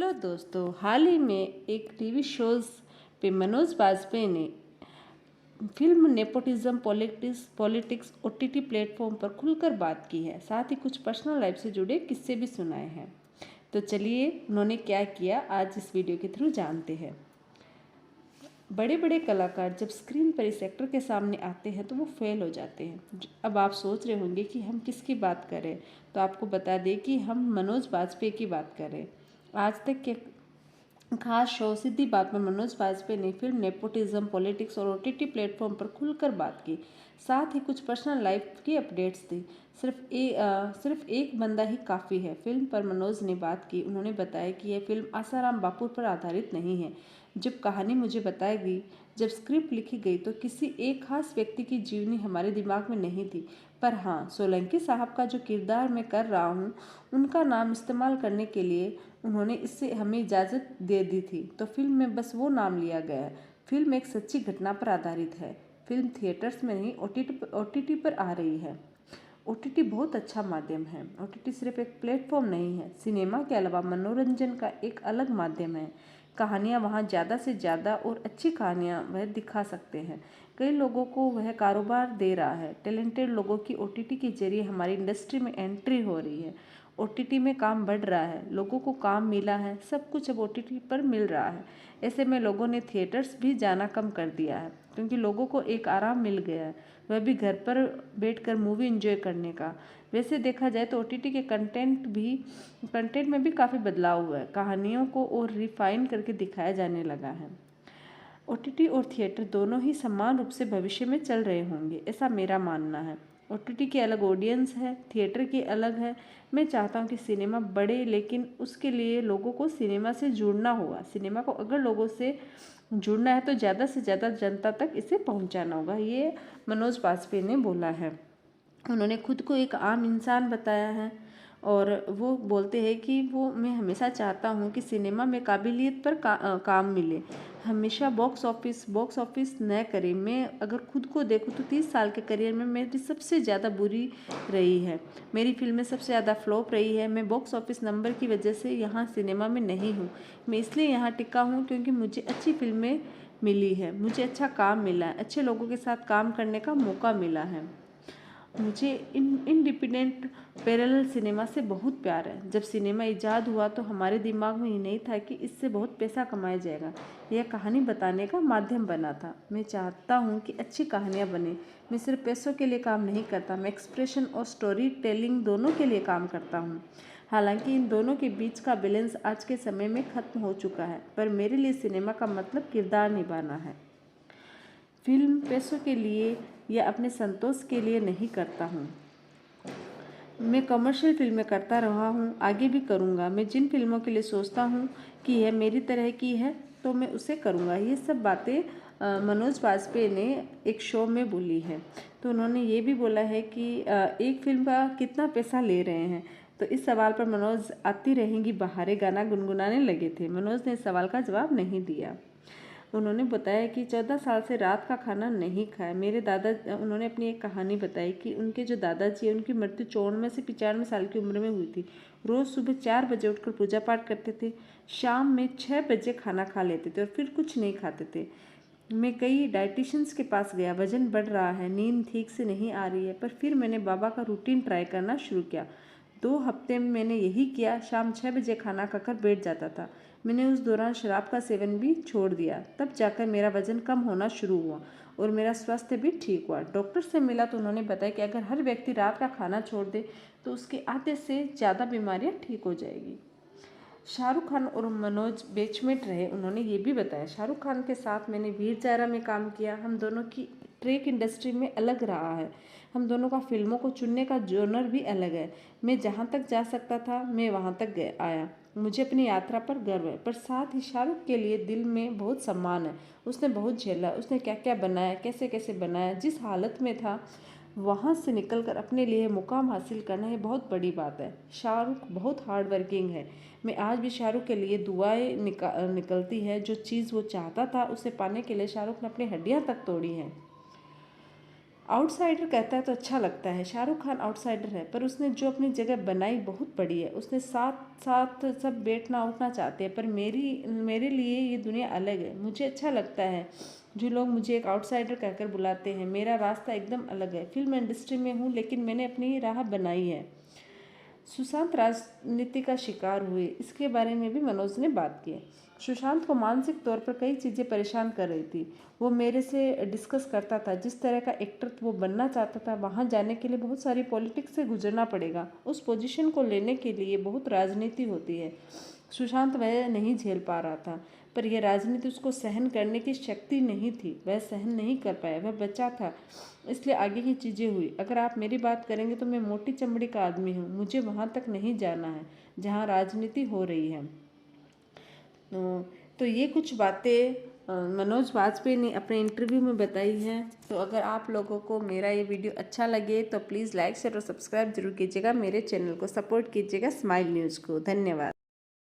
Hello दोस्तों, हाल ही में एक टीवी शोज़ पे मनोज बाजपेयी ने film nepotism politics OTT platform पर खुलकर बात की है। साथ ही कुछ पर्सनल लाइफ से जुड़े किस्से भी सुनाए हैं। तो चलिए उन्होंने क्या किया आज इस वीडियो के थ्रू जानते हैं। बड़े बड़े कलाकार जब स्क्रीन पर इस एक्टर के सामने आते हैं तो वो फेल हो जाते हैं। अब आप सोच रहे होंगे कि हम किसकी बात करें, तो आपको बता दें कि हम मनोज बाजपेयी की बात करें। आज तक के खास शो सीधी बात में मनोज बाजपेयी ने फिल्म नेपोटिज्म पॉलिटिक्स और ओटीटी प्लेटफॉर्म पर खुलकर बात की। साथ ही कुछ पर्सनल लाइफ की अपडेट्स दी। सिर्फ एक बंदा ही काफ़ी है फिल्म पर मनोज ने बात की। उन्होंने बताया कि यह फिल्म आसाराम बापू पर आधारित नहीं है। जब कहानी मुझे बताई गई, जब स्क्रिप्ट लिखी गई तो किसी एक खास व्यक्ति की जीवनी हमारे दिमाग में नहीं थी। पर हाँ, सोलंकी साहब का जो किरदार मैं कर रहा हूँ, उनका नाम इस्तेमाल करने के लिए उन्होंने इससे हमें इजाज़त दे दी थी, तो फिल्म में बस वो नाम लिया गया है। फिल्म एक सच्ची घटना पर आधारित है। फिल्म थिएटर्स में नहीं, ओटीटी पर आ रही है। ओटीटी बहुत अच्छा माध्यम है। ओटीटी सिर्फ एक प्लेटफॉर्म नहीं है, सिनेमा के अलावा मनोरंजन का एक अलग माध्यम है। कहानियाँ वहाँ ज़्यादा से ज़्यादा और अच्छी कहानियाँ वह दिखा सकते हैं। कई लोगों को वह कारोबार दे रहा है। टैलेंटेड लोगों की ओटीटी के जरिए हमारी इंडस्ट्री में एंट्री हो रही है। ओटीटी में काम बढ़ रहा है, लोगों को काम मिला है, सब कुछ अब ओटीटी पर मिल रहा है। ऐसे में लोगों ने थिएटर्स भी जाना कम कर दिया है, क्योंकि लोगों को एक आराम मिल गया है, वह भी घर पर बैठकर मूवी एंजॉय करने का। वैसे देखा जाए तो ओटीटी के कंटेंट में भी काफ़ी बदलाव हुआ है। कहानियों को और रिफाइन करके दिखाया जाने लगा है। ओटीटी और थिएटर दोनों ही समान रूप से भविष्य में चल रहे होंगे, ऐसा मेरा मानना है। ओटीटी की अलग ऑडियंस है, थिएटर की अलग है। मैं चाहता हूँ कि सिनेमा बढ़े, लेकिन उसके लिए लोगों को सिनेमा से जुड़ना होगा। सिनेमा को अगर लोगों से जुड़ना है तो ज़्यादा से ज़्यादा जनता तक इसे पहुँचाना होगा। ये मनोज बाजपेयी ने बोला है। उन्होंने खुद को एक आम इंसान बताया है और वो बोलते हैं कि मैं हमेशा चाहता हूँ कि सिनेमा में काबिलियत पर काम मिले, हमेशा बॉक्स ऑफिस न करे। मैं अगर खुद को देखूँ तो 30 साल के करियर में मेरी सबसे ज़्यादा बुरी रही है। मेरी फिल्में सबसे ज़्यादा फ्लॉप रही है। मैं बॉक्स ऑफिस नंबर की वजह से यहाँ सिनेमा में नहीं हूँ। मैं इसलिए यहाँ टिका हूँ क्योंकि मुझे अच्छी फिल्में मिली है, मुझे अच्छा काम मिला है, अच्छे लोगों के साथ काम करने का मौका मिला है। मुझे इंडिपेंडेंट पैरेलल सिनेमा से बहुत प्यार है। जब सिनेमा ईजाद हुआ तो हमारे दिमाग में ये नहीं था कि इससे बहुत पैसा कमाया जाएगा। यह कहानी बताने का माध्यम बना था। मैं चाहता हूँ कि अच्छी कहानियाँ बने। मैं सिर्फ पैसों के लिए काम नहीं करता, मैं एक्सप्रेशन और स्टोरी टेलिंग दोनों के लिए काम करता हूँ। हालांकि इन दोनों के बीच का बैलेंस आज के समय में ख़त्म हो चुका है, पर मेरे लिए सिनेमा का मतलब किरदार निभाना है। फिल्म पैसों के लिए या अपने संतोष के लिए नहीं करता हूँ। मैं कमर्शियल फिल्में करता रहा हूँ, आगे भी करूँगा। मैं जिन फिल्मों के लिए सोचता हूँ कि यह मेरी तरह की है तो मैं उसे करूँगा। ये सब बातें मनोज बाजपेयी ने एक शो में बोली है। तो उन्होंने ये भी बोला है कि एक फिल्म का कितना पैसा ले रहे हैं। तो इस सवाल पर मनोज आती रहेंगी बहारें गाना गुनगुनाने लगे थे। मनोज ने इस सवाल का जवाब नहीं दिया। उन्होंने बताया कि 14 साल से रात का खाना नहीं खाया। उन्होंने अपनी एक कहानी बताई कि उनके जो दादाजी है, उनकी मृत्यु 94 से 95 साल की उम्र में हुई थी। रोज़ सुबह 4 बजे उठकर पूजा पाठ करते थे, शाम में 6 बजे खाना खा लेते थे और फिर कुछ नहीं खाते थे। मैं कई डाइटिशियंस के पास गया, वजन बढ़ रहा है, नींद ठीक से नहीं आ रही है, पर फिर मैंने बाबा का रूटीन ट्राई करना शुरू किया। 2 हफ्ते में मैंने यही किया, शाम 6 बजे खाना खाकर बैठ जाता था। मैंने उस दौरान शराब का सेवन भी छोड़ दिया, तब जाकर मेरा वजन कम होना शुरू हुआ और मेरा स्वास्थ्य भी ठीक हुआ। डॉक्टर से मिला तो उन्होंने बताया कि अगर हर व्यक्ति रात का खाना छोड़ दे तो उसके आधे से ज़्यादा बीमारियां ठीक हो जाएगी। शाहरुख खान और मनोज बेचमेट रहे। उन्होंने ये भी बताया, शाहरुख खान के साथ मैंने वीर ज़ारा में काम किया। हम दोनों की ट्रेक इंडस्ट्री में अलग रहा है। हम दोनों का फिल्मों को चुनने का जॉनर भी अलग है। मैं जहाँ तक जा सकता था मैं वहाँ तक आया। मुझे अपनी यात्रा पर गर्व है, पर साथ ही शाहरुख के लिए दिल में बहुत सम्मान है। उसने बहुत झेला, उसने क्या क्या बनाया, कैसे कैसे बनाया, जिस हालत में था वहाँ से निकलकर अपने लिए मुकाम हासिल करना ये बहुत बड़ी बात है। शाहरुख बहुत हार्ड वर्किंग है। मैं आज भी शाहरुख के लिए दुआएं निकलती है। जो चीज़ वो चाहता था उसे पाने के लिए शाहरुख ने अपनी हड्डियाँ तक तोड़ी हैं। आउटसाइडर कहता है तो अच्छा लगता है। शाहरुख खान आउटसाइडर है, पर उसने जो अपनी जगह बनाई बहुत बड़ी है। उसने साथ साथ सब बैठना उठना चाहते हैं, पर मेरे लिए ये दुनिया अलग है। मुझे अच्छा लगता है जो लोग मुझे एक आउटसाइडर कहकर बुलाते हैं। मेरा रास्ता एकदम अलग है। फिल्म इंडस्ट्री में हूँ, लेकिन मैंने अपनी राह बनाई है। सुशांत राजनीति का शिकार हुए, इसके बारे में भी मनोज ने बात की। सुशांत को मानसिक तौर पर कई चीज़ें परेशान कर रही थी। वो मेरे से डिस्कस करता था जिस तरह का एक्टर वो बनना चाहता था, वहाँ जाने के लिए बहुत सारी पॉलिटिक्स से गुजरना पड़ेगा। उस पोजीशन को लेने के लिए बहुत राजनीति होती है। सुशांत वह नहीं झेल पा रहा था, पर यह राजनीति उसको सहन करने की शक्ति नहीं थी। वह सहन नहीं कर पाया, वह बच्चा था, इसलिए आगे की चीज़ें हुई। अगर आप मेरी बात करेंगे तो मैं मोटी चमड़ी का आदमी हूँ। मुझे वहाँ तक नहीं जाना है जहाँ राजनीति हो रही है। तो ये कुछ बातें मनोज वाजपेयी ने अपने इंटरव्यू में बताई हैं। तो अगर आप लोगों को मेरा ये वीडियो अच्छा लगे तो प्लीज़ लाइक शेयर और सब्सक्राइब जरूर कीजिएगा। मेरे चैनल को सपोर्ट कीजिएगा, स्माइल न्यूज़ को। धन्यवाद।